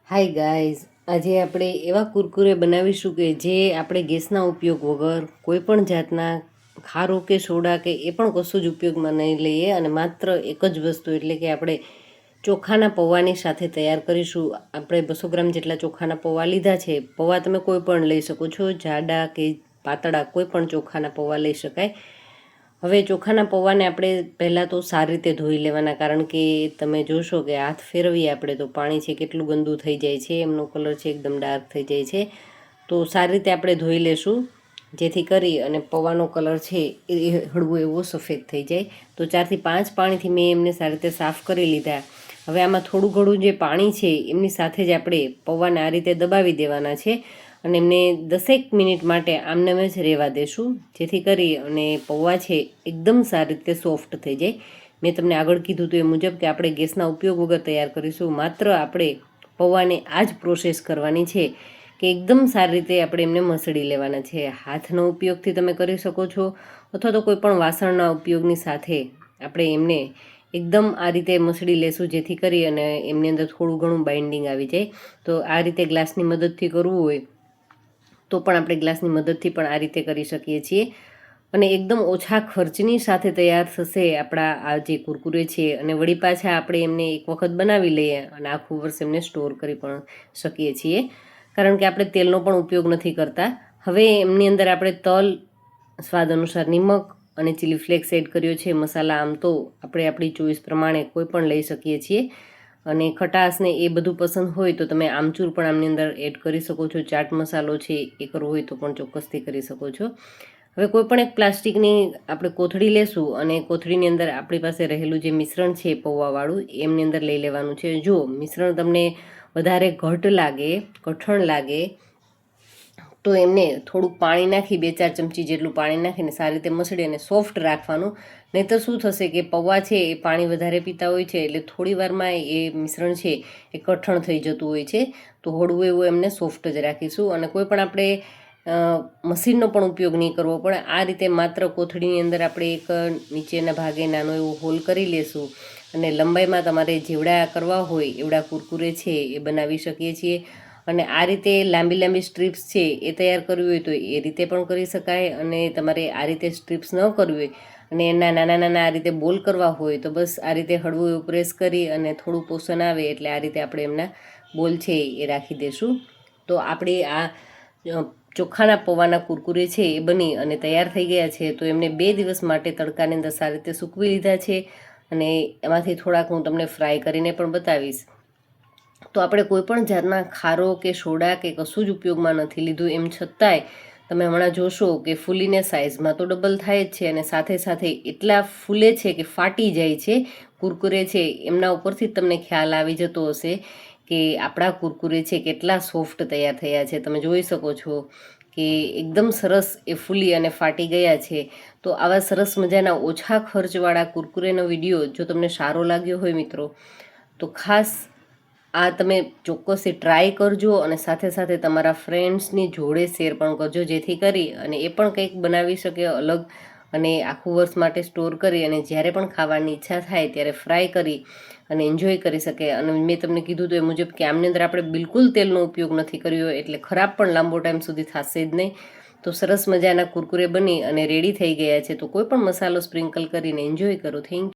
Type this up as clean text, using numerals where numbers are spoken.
Hi guys, આજે આપણે એવા કુરકુરે બનાવીશું કે જે આપણે ગેસના ઉપયોગ વગર કોઈ પણ જાતના ખારો કે સોડા કે એ પણ કશું જ ઉપયોગમાં નહીં લઈએ અને માત્ર એક જ વસ્તુ એટલે કે આપણે ચોખાના પૌવાની સાથે તૈયાર કરીશું. આપણે 200 ગ્રામ જેટલા ચોખાના પૌવા લીધા છે. પૌવા તમે કોઈ પણ લઈ શકો છો, જાડા કે પાતળા કોઈ પણ ચોખાના પૌવા લઈ શકાય. હવે ચોખાના પૌવાને આપણે પહેલાં તો સારી રીતે ધોઈ લેવાના, કારણ કે તમે જોશો કે હાથ ફેરવીએ આપણે તો પાણી છે કેટલું ગંદુ થઈ જાય છે, એમનો કલર છે એકદમ ડાર્ક થઈ જાય છે. તો સારી રીતે આપણે ધોઈ લેશું, જેથી કરી અને પૌવાનો કલર છે એ હળવો એવો સફેદ થઈ જાય. તો 4 થી 5 પાણીથી મેં એમને સારી રીતે સાફ કરી લીધા. હવે આમાં થોડું ઘણું જે પાણી છે એમની સાથે જ આપણે પૌવાને આ રીતે દબાવી દેવાના છે અને એમને 10 મિનિટ માટે આમનેમ જ રહેવા દેશું, જેથી કરી અને પૌવા છે એકદમ સારી રીતે સોફ્ટ થઈ જાય. મેં તમને આગળ કીધું હતું એ મુજબ કે આપણે ગેસના ઉપયોગ વગર તૈયાર કરીશું. માત્ર આપણે પૌવાને આ જ પ્રોસેસ કરવાની છે કે એકદમ સારી રીતે આપણે એમને મસળી લેવાના છે. હાથનો ઉપયોગથી તમે કરી શકો છો અથવા તો કોઈ પણ વાસણના ઉપયોગની સાથે આપણે એમને એકદમ આ રીતે મસળી લેશું, જેથી કરી અને એમની અંદર થોડું ઘણું બાઇન્ડિંગ આવી જાય. તો આ રીતે ગ્લાસની મદદથી કરવું હોય તો પણ આપણે ગ્લાસની મદદથી પણ આ રીતે કરી શકીએ છીએ અને એકદમ ઓછા ખર્ચની સાથે તૈયાર થશે આપણા આ જે કુરકુરે છે. અને વળી પાછા આપણે એમને એક વખત બનાવી લઈએ અને આખું વર્ષ એમને સ્ટોર કરી પણ શકીએ છીએ, કારણ કે આપણે તેલનો પણ ઉપયોગ નથી કરતા. હવે એમની અંદર આપણે તલ, સ્વાદ અનુસાર નિમક અને ચીલી ફ્લેક્સ એડ કર્યો છે. મસાલા આમ તો આપણે આપણી ચોઈસ પ્રમાણે કોઈ પણ લઈ શકીએ છીએ અને ખટાશને એ બધું પસંદ હોય તો તમે આમચૂર પણ આમની અંદર એડ કરી શકો છો. ચાટ મસાલો છે એ કરવો હોય તો પણ ચોક્કસથી કરી શકો છો. હવે કોઈ પણ એક પ્લાસ્ટિકની આપણે કોથળી લેશું અને કોથળીની અંદર આપણી પાસે રહેલું જે મિશ્રણ છે પૌવાવાળું એમની અંદર લઈ લેવાનું છે. જો મિશ્રણ તમને વધારે ઘટ લાગે, કઠણ લાગે તો એમને થોડુંક પાણી નાખી 2-4 ચમચી જેટલું પાણી નાખીને સારી રીતે મસળી અને સોફ્ટ રાખવાનું. નહીંતર શું થશે કે પૌવા છે એ પાણી વધારે પીતા હોય છે, એટલે થોડી વારમાં એ મિશ્રણ છે એ કઠણ થઈ જતું હોય છે. તો હળવું એવું એમને સોફ્ટ જ રાખીશું અને કોઈ પણ આપણે મશીનનો પણ ઉપયોગ નહીં કરવો પડે. આ રીતે માત્ર કોથળીની અંદર આપણે એક નીચેના ભાગે નાનો એવો હોલ કરી લેશું અને લંબાઈમાં તમારે જેવડા કરવા હોય એવડા કુરકુરે છે એ બનાવી શકીએ છીએ. અને આ રીતે લાંબી લાંબી સ્ટ્રીપ્સ છે એ તૈયાર કરવી હોય તો એ રીતે પણ કરી શકાય. અને તમારે આ રીતે સ્ટ્રીપ્સ ન કરવી હોય અને એના નાના નાના આ રીતે બોલ કરવા હોય તો બસ આ રીતે હળવું એવું પ્રેસ કરી અને થોડું પોષણ આવે એટલે આ રીતે આપણે એમના બોલ છે એ રાખી દઈશું. તો આપણે આ ચોખાના પૌવાના કુરકુરે છે એ બની અને તૈયાર થઈ ગયા છે. તો એમને 2 દિવસ માટે તડકાની અંદર સારી રીતે સૂકવી લીધા છે અને એમાંથી થોડાક હું તમને ફ્રાય કરીને પણ બતાવીશ. તો આપણે કોઈ પણ જાતના ખારો કે સોડા કે કશું જ ઉપયોગમાં નથી લીધું. એમ છતાંય તમે હમણાં જોશો કે ફૂલીને સાઇઝમાં તો ડબલ થાય જ છે અને સાથે સાથે એટલા ફૂલે છે કે ફાટી જાય છે કુરકુરે છે. એમના ઉપરથી જ તમને ખ્યાલ આવી જતો હશે કે આપણા કુરકુરે છે કેટલા સોફ્ટ તૈયાર થયા છે. તમે જોઈ શકો છો કે એકદમ સરસ એ ફૂલી અને ફાટી ગયા છે. તો આવા સરસ મજાના ઓછા ખર્ચવાળા કુરકુરેનો વિડીયો જો તમને સારો લાગ્યો હોય મિત્રો, તો ખાસ આ તમે ચોક્કસથી ટ્રાય કરજો અને સાથે સાથે તમારા ફ્રેન્ડ્સની જોડે શેર પણ કરજો, જેથી કરી અને એ પણ કંઈક બનાવી શકે અલગ અને આખું વર્ષ માટે સ્ટોર કરી અને જ્યારે પણ ખાવાની ઈચ્છા થાય ત્યારે ફ્રાય કરી અને એન્જોય કરી શકે. અને મેં તમને કીધું તો એ મુજબ કે આમની અંદર આપણે બિલકુલ તેલનો ઉપયોગ નથી કર્યો, એટલે ખરાબ પણ લાંબો ટાઈમ સુધી થશે જ નહીં. તો સરસ મજાના કુરકુરે બની અને રેડી થઈ ગયા છે. તો કોઈ પણ મસાલો સ્પ્રિંકલ કરીને એન્જોય કરો. Thank you.